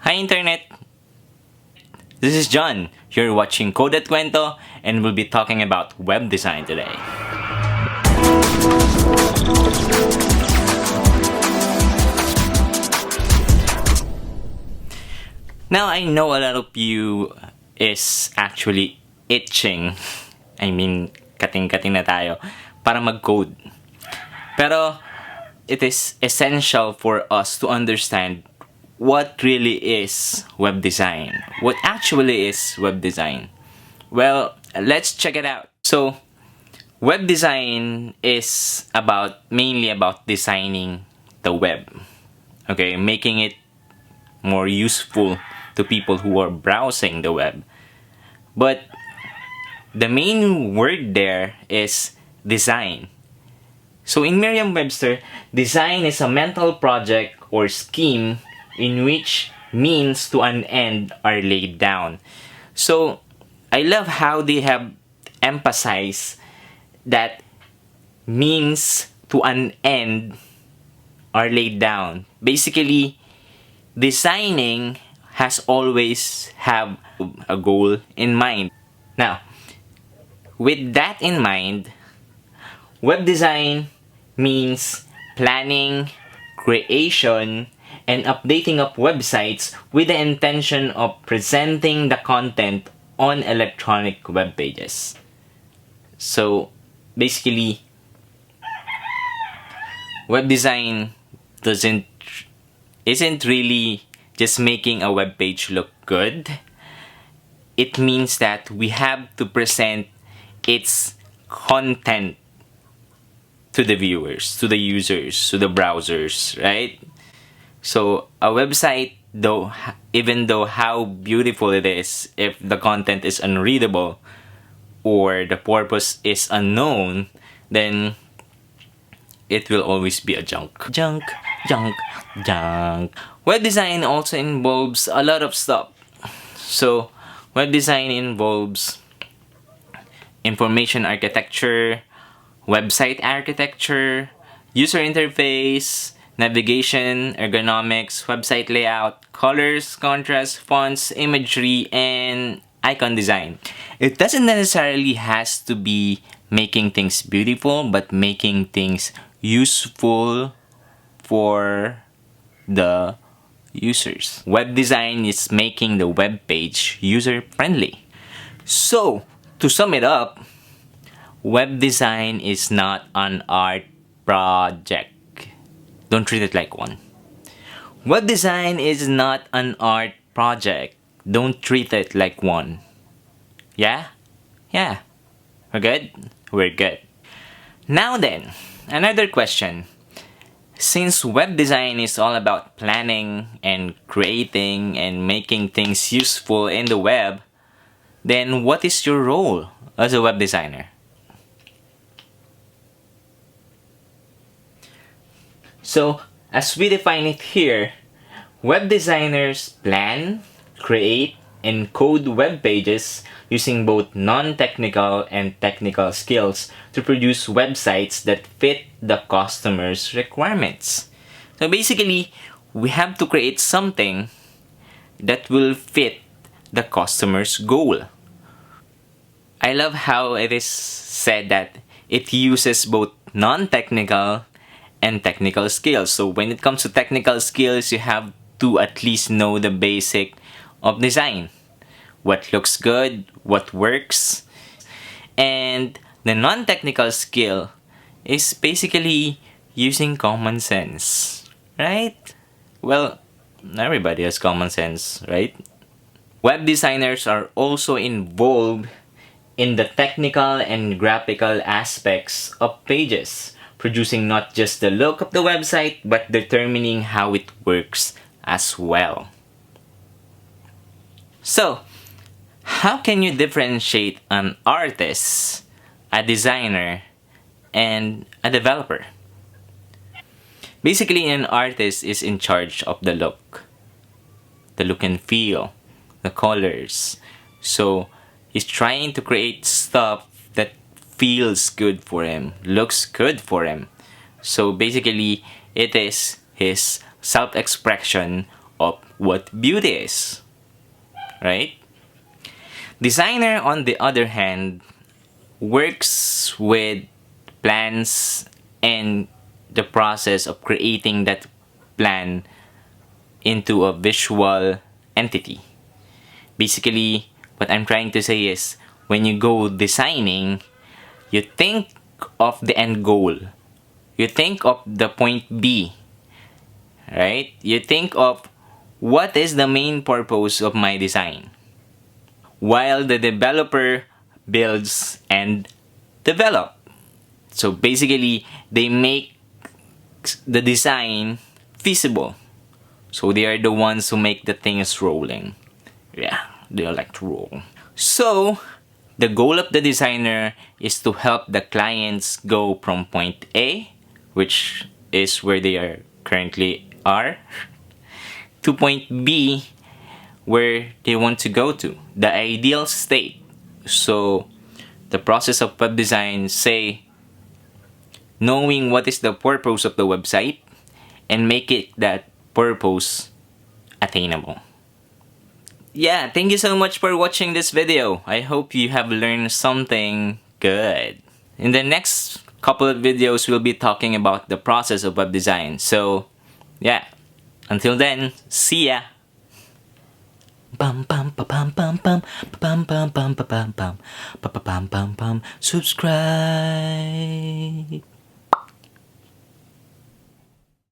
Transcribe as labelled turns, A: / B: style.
A: Hi Internet! This is John. You're watching Code at Cuento and we'll be talking about web design today. Now I know a lot of you is actually itching. Kating-kating na tayo para mag-code. Pero it is essential for us to understand what really is web design. What actually is web design? Well, let's check it out. So, web design is mainly about designing the web. Okay, making it more useful to people who are browsing the web. But the main word there is design. So in Merriam-Webster, design is a mental project or scheme in which means to an end are laid down. So I love how they have emphasized that means to an end are laid down. Basically, designing has always have a goal in mind. Now, with that in mind, web design means planning, creation, and updating of websites with the intention of presenting the content on electronic web pages. So, basically, web design isn't really just making a web page look good. It means that we have to present its content to the viewers, to the users, to the browsers, right? So a website, even though how beautiful it is, if the content is unreadable or the purpose is unknown, then it will always be a junk. Junk. Web design also involves a lot of stuff. So web design involves information architecture, website architecture, user interface, navigation, ergonomics, website layout, colors, contrast, fonts, imagery, and icon design. It doesn't necessarily has to be making things beautiful, but making things useful for the users. Web design is making the web page user-friendly. So, to sum it up, web design is not an art project. Don't treat it like one. Web design is not an art project. Don't treat it like one. Yeah? Yeah. We're good? We're good. Now then, another question. Since web design is all about planning and creating and making things useful in the web, then what is your role as a web designer? So, as we define it here, web designers plan, create, and code web pages using both non-technical and technical skills to produce websites that fit the customer's requirements. So basically, we have to create something that will fit the customer's goal. I love how it is said that it uses both non-technical and technical skills. So when it comes to technical skills, you have to at least know the basic of design. What looks good, what works. And the non-technical skill is basically using common sense, right? Well, everybody has common sense, right? Web designers are also involved in the technical and graphical aspects of pages, producing not just the look of the website, but determining how it works as well. So, how can you differentiate an artist, a designer, and a developer? Basically, an artist is in charge of the look and feel, the colors. So, he's trying to create stuff that feels good for him, looks good for him. So basically, it is his self-expression of what beauty is, right? Designer, on the other hand, works with plans and the process of creating that plan into a visual entity. Basically, what I'm trying to say is when you go designing, you think of the end goal. You think of the point B, right? You think of what is the main purpose of my design. While the developer builds and develop. So basically, they make the design feasible. So they are the ones who make the things rolling. Yeah, they like to roll. So, the goal of the designer is to help the clients go from point A, which is where they are currently are, to point B, where they want to go to, the ideal state. So, the process of web design, say, knowing what is the purpose of the website and make it that purpose attainable. Yeah, thank you so much for watching this video. I hope you have learned something good. In the next couple of videos, we'll be talking about the process of web design. So, yeah, until then, see ya! Bum bum ba bum bum bum bum bum bum ba bum bum ba bum bum bum. Subscribe.